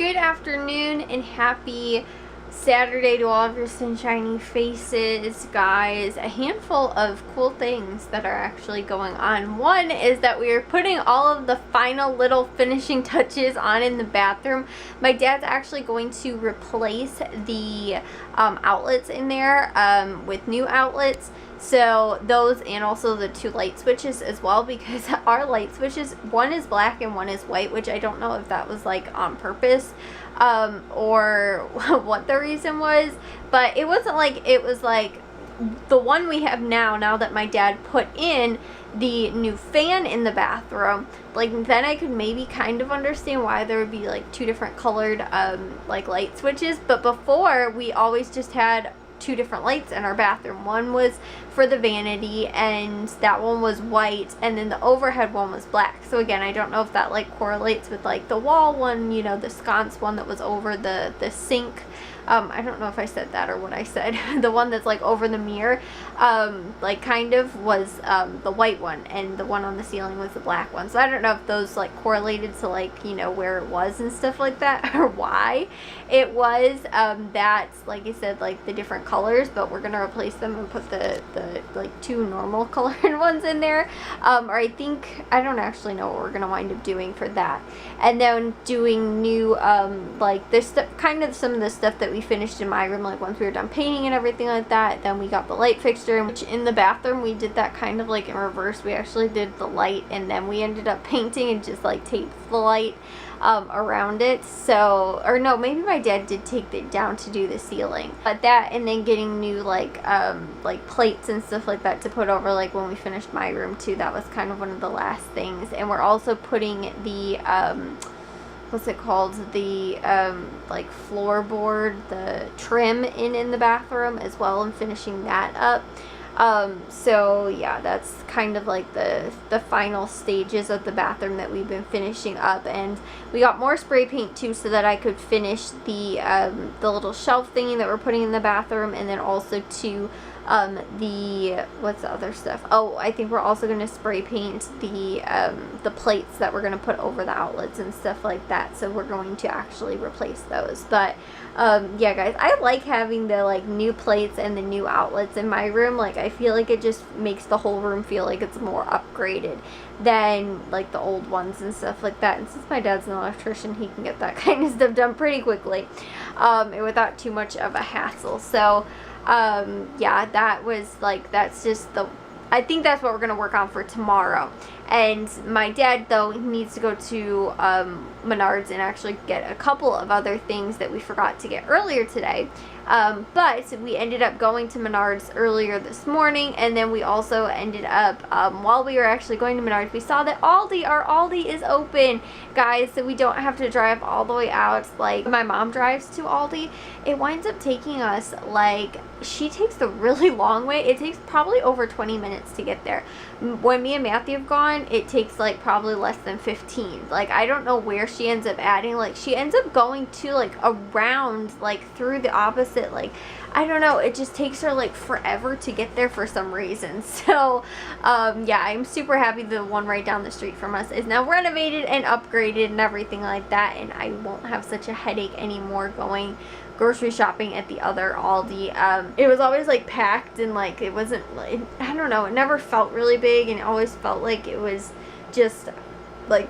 Good afternoon and happy Saturday to all of your sunshiny faces, guys. A handful of cool things that are actually going on. One is that we are putting all of the final little finishing touches on in the bathroom. My dad's actually going to replace the outlets in there with new outlets. So those, and also the two light switches as well, because our light switches, one is black and one is white, which I don't know if that was like on purpose or what the reason was, but it wasn't like, it was like the one we have now that my dad put in the new fan in the bathroom. Like, then I could maybe kind of understand why there would be like two different colored like light switches, but before we always just had two different lights in our bathroom. One was for the vanity, and that one was white, and then the overhead one was black. So again, I don't know if that like correlates with like the wall one, you know, the sconce one that was over the sink. I don't know if I said that or what I said. The one that's like over the mirror, like kind of was the white one, and the one on the ceiling was the black one. So I don't know if those like correlated to like, you know, where it was and stuff like that, or why it was. That's, like I said, like the different colors, but we're gonna replace them and put the like two normal colored ones in there. Or I don't actually know what we're gonna wind up doing for that. And then doing new like this stuff, kind of some of the stuff that we finished in my room, like once we were done painting and everything like that. Then we got the light fixture, which in the bathroom we did that kind of like in reverse. We actually did the light, and then we ended up painting and just like taped the light around it. So, or no, maybe my dad did take it down to do the ceiling, but that, and then getting new like plates and stuff like that to put over, like when we finished my room too. That was kind of one of the last things. And we're also putting the what's it called, the like floorboard, the trim in the bathroom as well, and finishing that up. So yeah, that's kind of like the final stages of the bathroom that we've been finishing up. And we got more spray paint too, so that I could finish the little shelf thingy that we're putting in the bathroom, and then also to the, what's the other stuff? Oh, I think we're also going to spray paint the plates that we're going to put over the outlets and stuff like that. So we're going to actually replace those. But yeah, guys, I like having the like new plates and the new outlets in my room. Like, I feel like it just makes the whole room feel like it's more upgraded than like the old ones and stuff like that. And since my dad's an electrician, he can get that kind of stuff done pretty quickly without too much of a hassle. So yeah, that was like, that's just I think that's what we're going to work on for tomorrow. And my dad, though, needs to go to Menards and actually get a couple of other things that we forgot to get earlier today. But we ended up going to Menards earlier this morning, and then we also ended up, while we were actually going to Menards, we saw that our Aldi is open, guys, so we don't have to drive all the way out. Like, my mom drives to Aldi. It winds up taking us, like, she takes the really long way. It takes probably over 20 minutes to get there. When me and Matthew have gone, it takes like probably less than 15. Like, I don't know where she ends up adding. Like, she ends up going to like around, like through the opposite, like, I don't know, it just takes her like forever to get there for some reason. So yeah, I'm super happy the one right down the street from us is now renovated and upgraded and everything like that, and I won't have such a headache anymore going grocery shopping at the other Aldi. It was always like packed, and like it wasn't, I don't know, it never felt really big, and it always felt like it was just like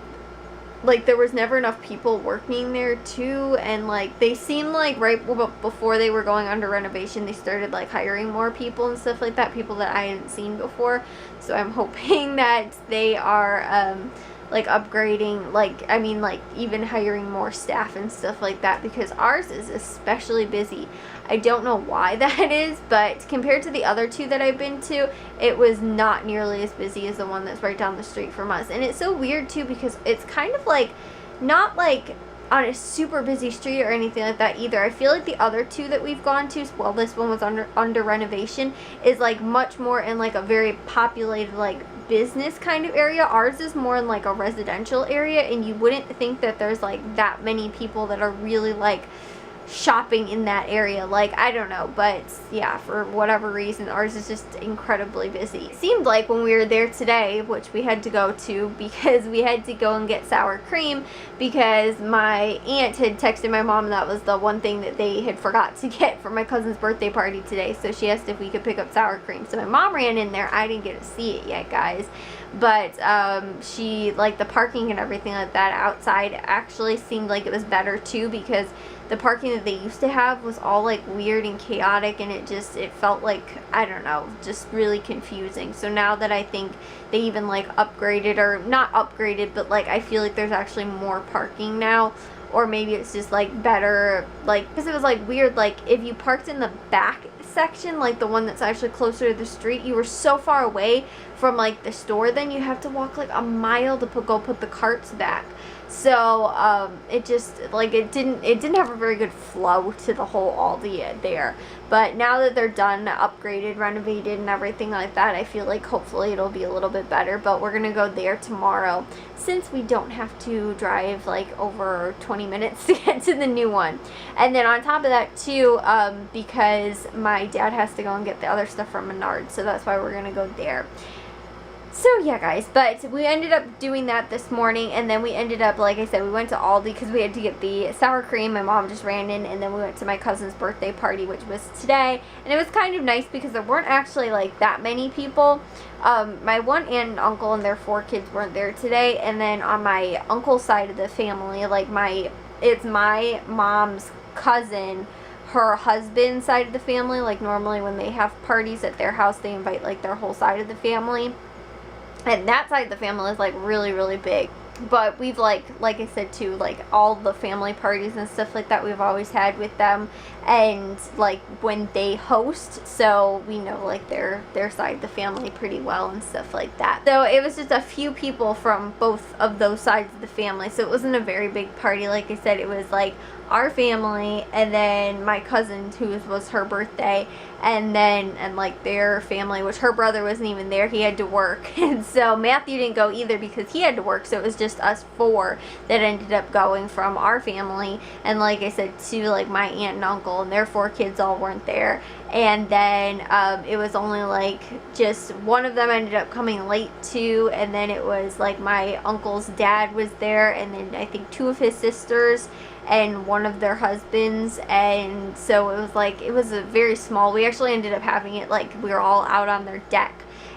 there was never enough people working there too. And like, they seemed like right before they were going under renovation, they started like hiring more people and stuff like that, people that I hadn't seen before. So I'm hoping that they are like upgrading, like, I mean, like even hiring more staff and stuff like that, because ours is especially busy. I don't know why that is, but compared to the other two that I've been to, it was not nearly as busy as the one that's right down the street from us. And it's so weird too, because it's kind of like not like on a super busy street or anything like that either. I feel like the other two that we've gone to, well, this one was under renovation, is like much more in like a very populated like business kind of area. Ours is more in like a residential area, and you wouldn't think that there's like that many people that are really like shopping in that area. Like, I don't know, but yeah, for whatever reason, ours is just incredibly busy. It seemed like when we were there today, which we had to go to because we had to go and get sour cream, because my aunt had texted my mom that was the one thing that they had forgot to get for my cousin's birthday party today, so she asked if we could pick up sour cream. So my mom ran in there. I didn't get to see it yet, guys, but she, like, the parking and everything like that outside actually seemed like it was better too, because the parking that they used to have was all like weird and chaotic, and it felt like, I don't know, just really confusing. So now that I think they even like upgraded, or not upgraded, but like I feel like there's actually more parking now, or maybe it's just like better, like, because it was like weird, like if you parked in the back section, like the one that's actually closer to the street, you were so far away from like the store, then you have to walk like a mile to go put the carts back. So it just, like, it didn't have a very good flow to the whole Aldi there. But now that they're done, upgraded, renovated, and everything like that, I feel like hopefully it'll be a little bit better. But we're gonna go there tomorrow, since we don't have to drive like over 20 minutes to get to the new one. And then on top of that too, because my dad has to go and get the other stuff from Menards, so that's why we're gonna go there. So yeah, guys, but we ended up doing that this morning, and then we ended up, like I said, we went to Aldi because we had to get the sour cream. My mom just ran in, and then we went to my cousin's birthday party, which was today, and it was kind of nice because there weren't actually like that many people. My one aunt and uncle and their 4 kids weren't there today, and then on my uncle's side of the family, like it's my mom's cousin, her husband's side of the family. Like normally when they have parties at their house, they invite like their whole side of the family. And that side of the family is like really, really big. But we've like I said too, like all the family parties and stuff like that we've always had with them, and like when they host, so we know like their side of the family pretty well and stuff like that. So it was just a few people from both of those sides of the family, so it wasn't a very big party. Like I said, it was like our family, and then my cousin, whose was her birthday, and like their family, which her brother wasn't even there, he had to work. And so Matthew didn't go either because he had to work, so it was just us 4 that ended up going from our family. And like I said too, like my aunt and uncle and their 4 kids all weren't there. And then it was only like just one of them ended up coming late too, and then it was like my uncle's dad was there, and then I think 2 of his sisters and one of their husbands. And so it was like, it was a very small, we actually ended up having it like we were all out on their deck,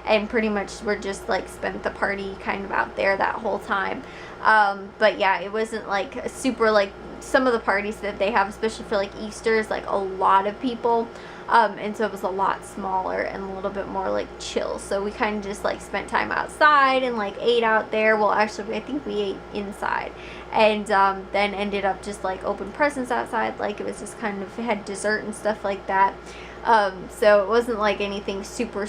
and pretty much we're just like spent the party kind of out there that whole time. But yeah, it wasn't like a super, like some of the parties that they have, especially for like Easter, is like a lot of people. And so it was a lot smaller and a little bit more like chill. So we kind of just like spent time outside and like ate out there. Well, actually, I think we ate inside, and then ended up just like open presents outside. Like it was just kind of, had dessert and stuff like that. So it wasn't like anything super,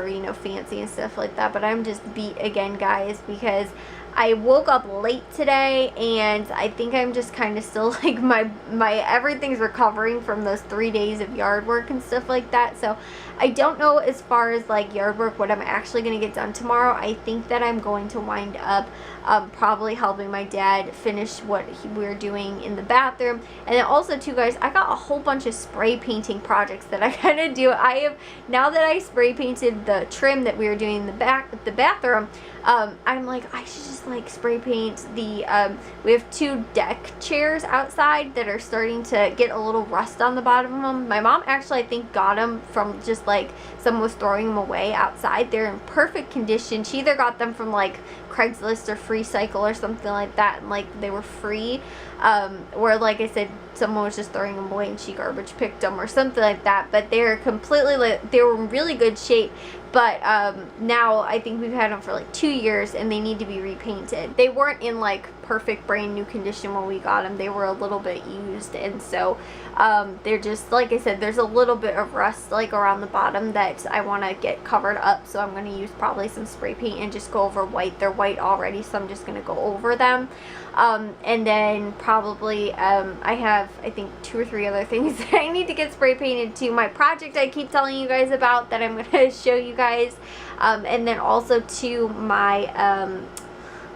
you know, fancy and stuff like that. But I'm just beat again, guys, because I woke up late today, and I think I'm just kind of still like my everything's recovering from those 3 days of yard work and stuff like that. So I don't know as far as like yard work what I'm actually going to get done tomorrow. I think that I'm going to wind up probably helping my dad finish what we're doing in the bathroom. And then also too, guys, I got a whole bunch of spray painting projects that I gotta do. I have, now that I spray painted the trim that we were doing in the bathroom, I'm like, I should just like spray paint the we have 2 deck chairs outside that are starting to get a little rust on the bottom of them. My mom actually, I think, got them from just like someone was throwing them away outside. They're in perfect condition. She either got them from like Craigslist or Free Cycle or something like that, and like they were free, where like I said, someone was just throwing them away and she garbage picked them or something like that. But they're completely, like, they were in really good shape. But now I think we've had them for like 2 years and they need to be repainted. They weren't in like perfect brand new condition when we got them. They were a little bit used, and so they're just, like I said, there's a little bit of rust like around the bottom that I want to get covered up. So I'm going to use probably some spray paint and just go over white. They're white already, so I'm just going to go over them. And then probably I have, I think, 2 or 3 other things that I need to get spray painted to. My project I keep telling you guys about that I'm going to show you guys. And then also to my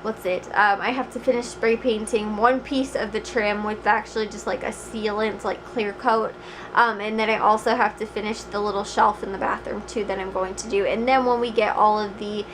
I have to finish spray painting one piece of the trim with actually just like a sealant, like clear coat. And then I also have to finish the little shelf in the bathroom too that I'm going to do. And then when we get all of the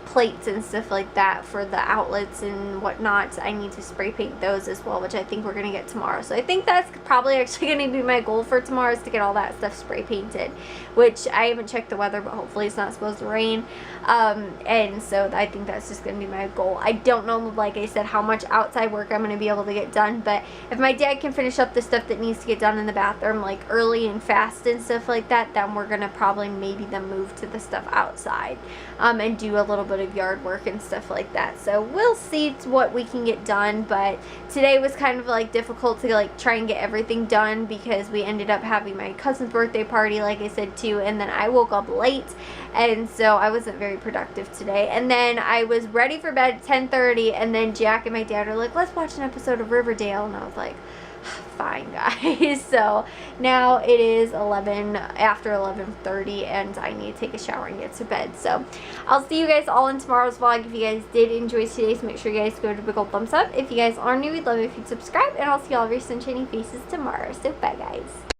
plates and stuff like that for the outlets and whatnot, I need to spray paint those as well, which I think we're going to get tomorrow. So I think that's probably actually going to be my goal for tomorrow, is to get all that stuff spray painted, which I haven't checked the weather, but hopefully it's not supposed to rain. And so I think that's just going to be my goal. I don't know, like I said, how much outside work I'm going to be able to get done, but if my dad can finish up the stuff that needs to get done in the bathroom like early and fast and stuff like that, then we're going to probably maybe then move to the stuff outside and do a little bit of yard work and stuff like that. So we'll see what we can get done, but today was kind of like difficult to like try and get everything done because we ended up having my cousin's birthday party, like I said too, and then I woke up late, and so I wasn't very productive today. And then I was ready for bed at 10:30, and then Jack and my dad are like, let's watch an episode of Riverdale, and I was like, fine guys. So now it is after 11:30, and I need to take a shower and get to bed. So I'll see you guys all in tomorrow's vlog. If you guys did enjoy today's, make sure you guys go to big old thumbs up. If you guys are new, we'd love it if you'd subscribe, and I'll see all of your sunshiny faces tomorrow. So bye guys.